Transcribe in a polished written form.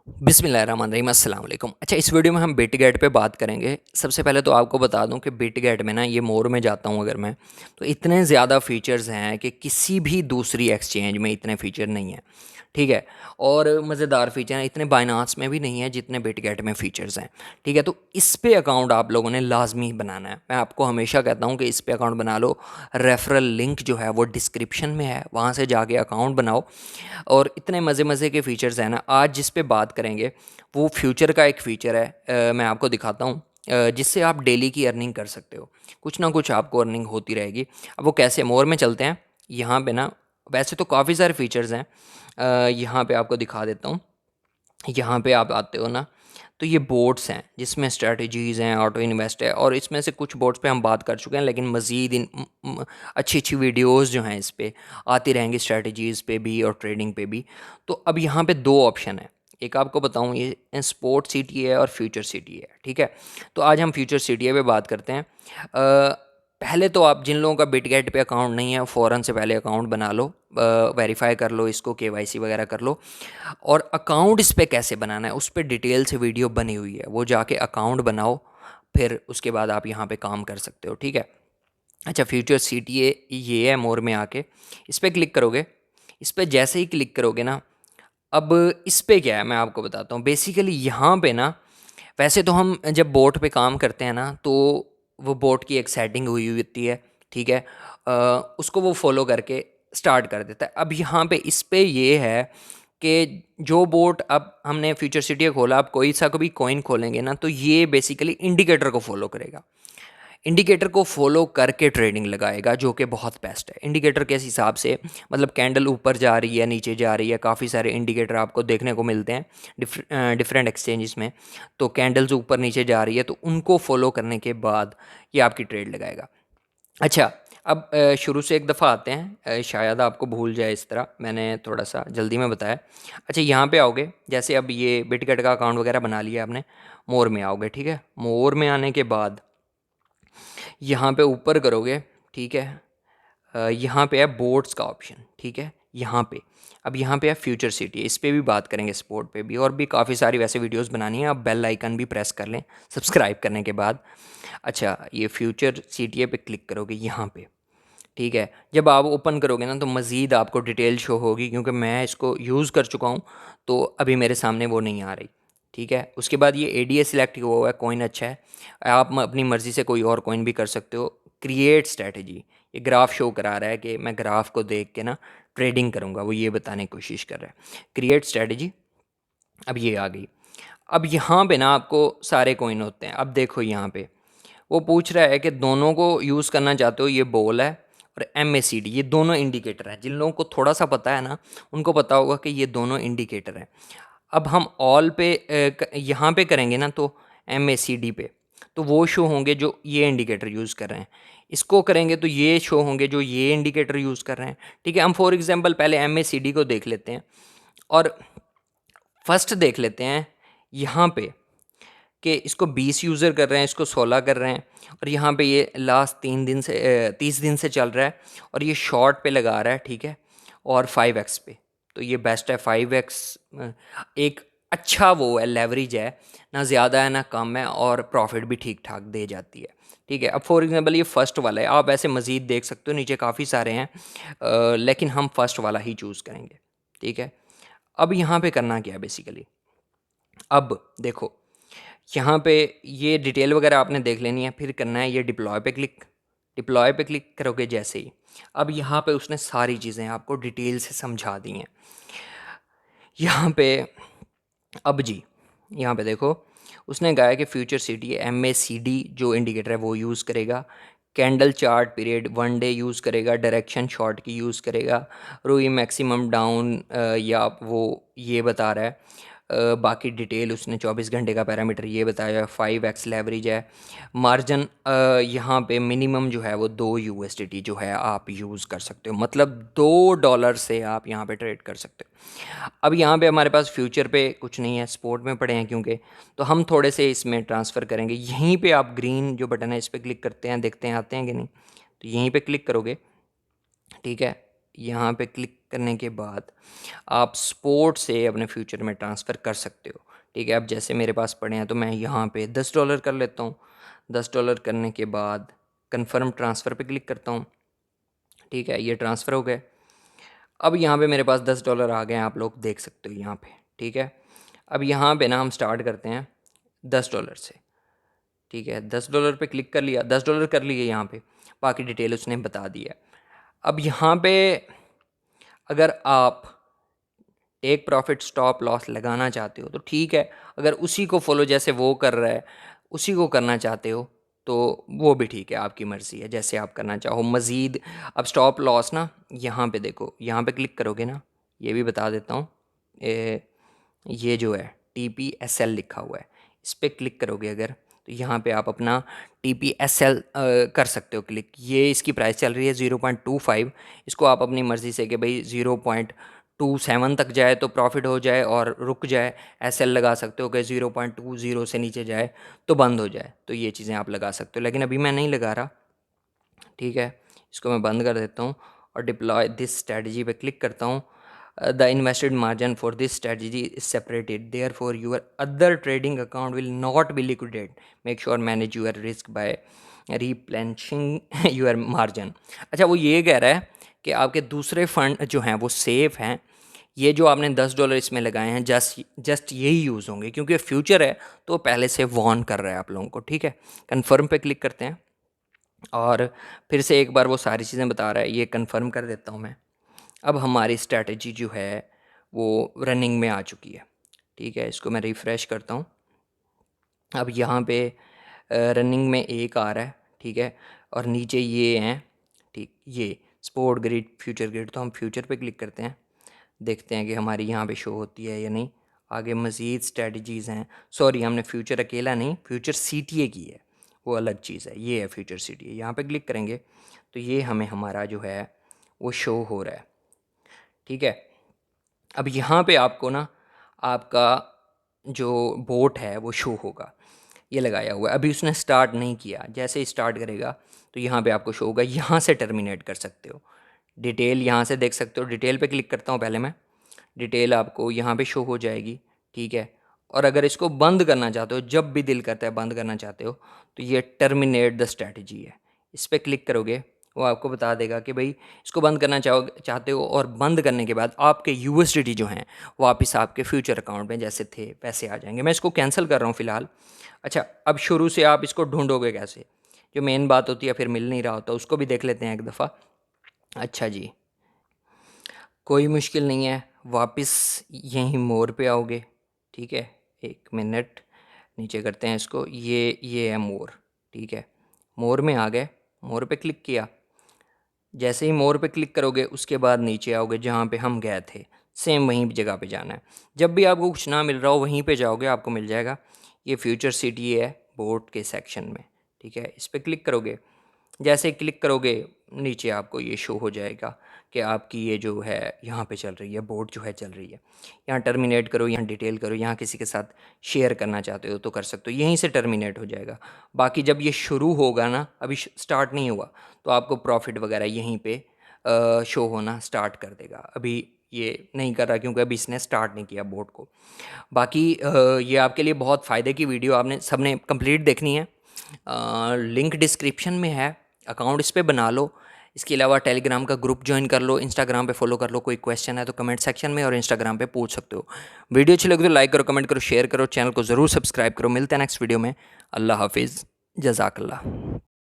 बिस्मिल्लाहिर्रहमानिर्रहीम अस्सलाम वालेकुम। अच्छा, इस वीडियो में हम बिटगेट पे बात करेंगे। सबसे पहले तो आपको बता दूं कि बिटगेट में ना, ये मोर में जाता हूं अगर मैं, तो इतने ज़्यादा फ़ीचर्स हैं कि किसी भी दूसरी एक्सचेंज में इतने फ़ीचर नहीं हैं। ठीक है। और मज़ेदार फ़ीचर हैं, इतने बाइनांस में भी नहीं है जितने बिटगेट में फ़ीचर्स हैं। ठीक है, तो इस पे अकाउंट आप लोगों ने लाजमी बनाना है। मैं आपको हमेशा कहता हूँ कि इस पे अकाउंट बना लो। रेफरल लिंक जो है वो डिस्क्रिप्शन में है, वहाँ से जाके अकाउंट बनाओ। और इतने मज़े मज़े के फ़ीचर्स हैं ना, आज जिस पे बात करेंगे वो फ्यूचर का एक फ़ीचर है। मैं आपको दिखाता हूँ, जिससे आप डेली की अर्निंग कर सकते हो। कुछ ना कुछ आपको अर्निंग होती रहेगी। अब वो कैसे, मोर में चलते हैं। यहाँ पे ना वैसे तो काफ़ी सारे फ़ीचर्स हैं। यहाँ पे आपको दिखा देता हूँ। यहाँ पे आप आते हो ना, तो ये बोट्स हैं जिसमें स्ट्रेटजीज़ हैं, ऑटो इन्वेस्ट है, और इसमें से कुछ बोट्स पे हम बात कर चुके हैं, लेकिन मज़ीद अच्छी अच्छी वीडियोस जो हैं इस पे आती रहेंगी, स्ट्रेटजीज़ पे भी और ट्रेडिंग पे भी। तो अब यहाँ पे दो ऑप्शन है। एक आपको बताऊँ, ये स्पोर्ट सिटी है और फ्यूचर सिटी है। ठीक है, तो आज हम फ्यूचर सिटी पे बात करते हैं। पहले तो आप जिन लोगों का बिटगेट पे अकाउंट नहीं है, फ़ौरन से पहले अकाउंट बना लो, वेरीफाई कर लो इसको, केवाईसी वगैरह कर लो। और अकाउंट इस पे कैसे बनाना है उस पे डिटेल से वीडियो बनी हुई है, वो जाके अकाउंट बनाओ, फिर उसके बाद आप यहाँ पे काम कर सकते हो। ठीक है। अच्छा, फ्यूचर सिटी ये है, मोर में आके इस पर क्लिक करोगे। इस पर जैसे ही क्लिक करोगे ना, अब इस पे क्या है मैं आपको बताता हूँ। बेसिकली यहाँ पे ना, वैसे तो हम जब बोट पे काम करते हैं ना, तो वो बोट की एक सेटिंग हुई हुई होती है। ठीक है। उसको वो फॉलो करके स्टार्ट कर देता है। अब यहाँ पे इस पे ये है कि जो बोट अब हमने फ्यूचर सिटी खोला, अब कोई सा कभी कॉइन खोलेंगे ना, तो ये बेसिकली इंडिकेटर को फॉलो करेगा। इंडिकेटर को फॉलो करके ट्रेडिंग लगाएगा, जो कि बहुत बेस्ट है। इंडिकेटर के हिसाब से, मतलब कैंडल ऊपर जा रही है, नीचे जा रही है, काफ़ी सारे इंडिकेटर आपको देखने को मिलते हैं डिफरेंट एक्सचेंजेस में। तो कैंडल्स ऊपर नीचे जा रही है, तो उनको फॉलो करने के बाद ये आपकी ट्रेड लगाएगा। अच्छा, अब शुरू से एक दफ़ा आते हैं, शायद आपको भूल जाए, इस तरह मैंने थोड़ा सा जल्दी में बताया। अच्छा, यहाँ पे आओगे, जैसे अब ये बिटगेट का अकाउंट वगैरह बना लिया आपने, मोर में आओगे। ठीक है, मोर में आने के बाद यहाँ पे ऊपर करोगे। ठीक है। यहाँ पे है बोर्ड्स का ऑप्शन। ठीक है, यहाँ पे अब यहाँ पे है फ्यूचर सिटी, इस पे भी बात करेंगे, स्पोर्ट पे भी, और भी काफ़ी सारी वैसे वीडियोस बनानी है। आप बेल आइकन भी प्रेस कर लें सब्सक्राइब करने के बाद। अच्छा, ये फ्यूचर सिटी पे क्लिक करोगे यहाँ पे। ठीक है, जब आप ओपन करोगे ना, तो मज़ीद आपको डिटेल शो होगी, क्योंकि मैं इसको यूज़ कर चुका हूँ, तो अभी मेरे सामने वो नहीं आ रही। ठीक है, उसके बाद ये एडीए सिलेक्ट हुआ हुआ है, कॉइन अच्छा है। आप अपनी मर्ज़ी से कोई और कॉइन भी कर सकते हो। क्रिएट स्ट्रेटजी, ये ग्राफ शो करा रहा है कि मैं ग्राफ को देख के ना ट्रेडिंग करूँगा, वो ये बताने की कोशिश कर रहा है। क्रिएट स्ट्रेटजी, अब ये आ गई। अब यहाँ पे ना आपको सारे कॉइन होते हैं। अब देखो यहाँ पे वो पूछ रहा है कि दोनों को यूज़ करना चाहते हो, ये बॉल है और MACD, ये दोनों इंडिकेटर हैं। जिन लोगों को थोड़ा सा पता है ना, उनको पता होगा कि ये दोनों इंडिकेटर हैं। अब हम ऑल पे यहाँ पे करेंगे ना, तो MACD पे तो वो शो होंगे जो ये इंडिकेटर यूज़ कर रहे हैं। इसको करेंगे तो ये शो होंगे जो ये इंडिकेटर यूज़ कर रहे हैं। ठीक है, हम फॉर एग्जांपल पहले MACD को देख लेते हैं, और फर्स्ट देख लेते हैं यहाँ पे कि इसको 20 यूज़र कर रहे हैं, इसको 16 कर रहे हैं, और यहाँ पे ये लास्ट 3 दिन से 30 दिन से चल रहा है, और ये शॉर्ट पे लगा रहा है। ठीक है, और 5x पे, तो ये बेस्ट है। 5x एक अच्छा वो है, लेवरेज है, ना ज़्यादा है ना कम है, और प्रॉफिट भी ठीक ठाक दे जाती है। ठीक है, अब फॉर एग्जांपल ये फ़र्स्ट वाला है, आप ऐसे मज़ीद देख सकते हो, नीचे काफ़ी सारे हैं, लेकिन हम फर्स्ट वाला ही चूज़ करेंगे। ठीक है, अब यहाँ पे करना क्या है बेसिकली, अब देखो यहाँ पे ये डिटेल वगैरह आपने देख लेनी है, फिर करना है ये डिप्लॉय पे क्लिक। डिप्लॉय पे क्लिक करोगे जैसे ही, अब यहाँ पे उसने सारी चीज़ें आपको डिटेल से समझा दी हैं। यहाँ पे अब जी, यहाँ पे देखो, उसने कहा है कि फ्यूचर सिटी MACD जो इंडिकेटर है वो यूज़ करेगा, candle chart period 1 day use करेगा, डायरेक्शन शॉर्ट की यूज़ करेगा, रोई मैक्सिमम डाउन या वो ये बता रहा है। बाकी डिटेल उसने 24 घंटे का पैरामीटर ये बताया, 5x लेवरेज है। मार्जिन यहाँ पे मिनिमम जो है वो 2 USDT जो है आप यूज़ कर सकते हो, मतलब $2 से आप यहाँ पे ट्रेड कर सकते हो। अब यहाँ पे हमारे पास फ्यूचर पे कुछ नहीं है, स्पोर्ट में पड़े हैं क्योंकि, तो हम थोड़े से इसमें ट्रांसफ़र करेंगे। यहीं पे आप ग्रीन जो बटन है इस पर क्लिक करते हैं, देखते हैं आते हैं कि नहीं, तो यहीं पे क्लिक करोगे। ठीक है, यहाँ पे क्लिक करने के बाद आप स्पोर्ट से अपने फ्यूचर में ट्रांसफ़र कर सकते हो। ठीक है, अब जैसे मेरे पास पड़े हैं तो मैं यहाँ पे $10 कर लेता हूँ। $10 करने के बाद कन्फर्म ट्रांसफ़र पे क्लिक करता हूँ। ठीक है, ये ट्रांसफ़र हो गए। अब यहाँ पे मेरे पास $10 आ गए हैं, आप लोग देख सकते हो यहाँ पे। ठीक है, अब यहाँ पे ना हम स्टार्ट करते हैं $10 से। ठीक है, $10 पे क्लिक कर लिया, $10 कर लिए यहाँ पे, बाकी डिटेल उसने बता दी है। अब यहाँ पे अगर आप टेक प्रॉफिट स्टॉप लॉस लगाना चाहते हो तो ठीक है, अगर उसी को फॉलो जैसे वो कर रहा है उसी को करना चाहते हो तो वो भी ठीक है, आपकी मर्ज़ी है जैसे आप करना चाहो। मज़ीद अब स्टॉप लॉस ना यहाँ पे देखो, यहाँ पे क्लिक करोगे ना, ये भी बता देता हूँ, ये जो है TPSL लिखा हुआ है, इस पर क्लिक करोगे अगर तो यहाँ पे आप अपना TPSL कर सकते हो क्लिक। ये इसकी प्राइस चल रही है 0.25। इसको आप अपनी मर्ज़ी से कि भाई 0.27 तक जाए तो प्रॉफिट हो जाए और रुक जाए, SL लगा सकते हो कि 0.20 से नीचे जाए तो बंद हो जाए, तो ये चीज़ें आप लगा सकते हो, लेकिन अभी मैं नहीं लगा रहा। ठीक है, इसको मैं बंद कर देता हूँ और डिप्लॉय दिस स्ट्रेटजी पे क्लिक करता हूँ। The invested margin for this strategy is separated, therefore your other trading account will not be liquidated, make sure manage your risk by replenishing your margin. अच्छा, वो ये कह रहा है कि आपके दूसरे फंड जो हैं वो सेफ़ हैं, ये जो आपने $10 इसमें लगाए हैं जस्ट यही यूज़ होंगे, क्योंकि फ्यूचर है तो पहले से वॉर्न कर रहा है आप लोगों को। ठीक है, कन्फर्म पे क्लिक करते हैं और फिर से एक बार वो सारी चीज़ें बता रहा है, ये कंफर्म कर देता हूँ मैं। अब हमारी स्ट्रैटेजी जो है वो रनिंग में आ चुकी है। ठीक है, इसको मैं रिफ़्रेश करता हूँ। अब यहाँ पे रनिंग में एक आ रहा है। ठीक है, और नीचे ये हैं, ठीक, ये स्पोर्ट ग्रिड, फ्यूचर ग्रिड, तो हम फ्यूचर पे क्लिक करते हैं, देखते हैं कि हमारी यहाँ पे शो होती है या नहीं। आगे मज़ीद स्ट्रेटजीज़ हैं, सॉरी हमने फ्यूचर अकेला नहीं, फ्यूचर CTA की है, वो अलग चीज़ है। ये है फ्यूचर CTA, यहाँ पे क्लिक करेंगे तो ये हमें हमारा जो है वो शो हो रहा है। ठीक है, अब यहाँ पे आपको ना आपका जो बोट है वो शो होगा, ये लगाया हुआ है, अभी उसने स्टार्ट नहीं किया, जैसे ही स्टार्ट करेगा तो यहाँ पे आपको शो होगा, यहाँ से टर्मिनेट कर सकते हो। डिटेल यहाँ से देख सकते हो, डिटेल पे क्लिक करता हूँ पहले मैं, डिटेल आपको यहाँ पे शो हो जाएगी। ठीक है, और अगर इसको बंद करना चाहते हो, जब भी दिल करता है बंद करना चाहते हो, तो ये टर्मिनेट द स्ट्रैटेजी है, इस पर क्लिक करोगे वो आपको बता देगा कि भाई इसको बंद करना चाहते हो, और बंद करने के बाद आपके USDT जो हैं वापस आपके फ्यूचर अकाउंट में जैसे थे वैसे आ जाएंगे। मैं इसको कैंसिल कर रहा हूँ फ़िलहाल। अच्छा, अब शुरू से आप इसको ढूंढोगे कैसे, जो मेन बात होती है, फिर मिल नहीं रहा होता, उसको भी देख लेते हैं एक दफ़ा। अच्छा जी, कोई मुश्किल नहीं है, वापस यहीं मोर पे आओगे। ठीक है, एक मिनट नीचे करते हैं इसको, ये है मोर। ठीक है, मोर में आ गए, मोर पे क्लिक किया, जैसे ही मोर पे क्लिक करोगे उसके बाद नीचे आओगे जहाँ पे हम गए थे, सेम वहीं जगह पे जाना है। जब भी आपको कुछ ना मिल रहा हो वहीं पे जाओगे, आपको मिल जाएगा। ये फ्यूचर CTA है बोर्ड के सेक्शन में। ठीक है, इस पर क्लिक करोगे, जैसे ही क्लिक करोगे नीचे आपको ये शो हो जाएगा कि आपकी ये जो है यहाँ पे चल रही है, बोर्ड जो है चल रही है। यहाँ टर्मिनेट करो, यहाँ डिटेल करो, यहाँ किसी के साथ शेयर करना चाहते हो तो कर सकते हो, यहीं से टर्मिनेट हो जाएगा। बाकी जब ये शुरू होगा ना, अभी स्टार्ट नहीं हुआ, तो आपको प्रॉफिट वगैरह यहीं पे शो होना स्टार्ट कर देगा। अभी ये नहीं कर रहा क्योंकि अभी इसने स्टार्ट नहीं किया बोर्ड को। बाकी ये आपके लिए बहुत फ़ायदे की वीडियो, आपने सबने कंप्लीट देखनी है। लिंक डिस्क्रिप्शन में है, अकाउंट इस पर बना लो। इसके अलावा टेलीग्राम का ग्रुप ज्वाइन कर लो, इंस्टाग्राम पे फॉलो कर लो, कोई क्वेश्चन है तो कमेंट सेक्शन में और इंस्टाग्राम पे पूछ सकते हो। वीडियो अच्छी लगे तो लाइक करो, कमेंट करो, शेयर करो, चैनल को ज़रूर सब्सक्राइब करो। मिलते हैं नेक्स्ट वीडियो में। अल्लाह हाफिज़, जज़ाकल्लाह।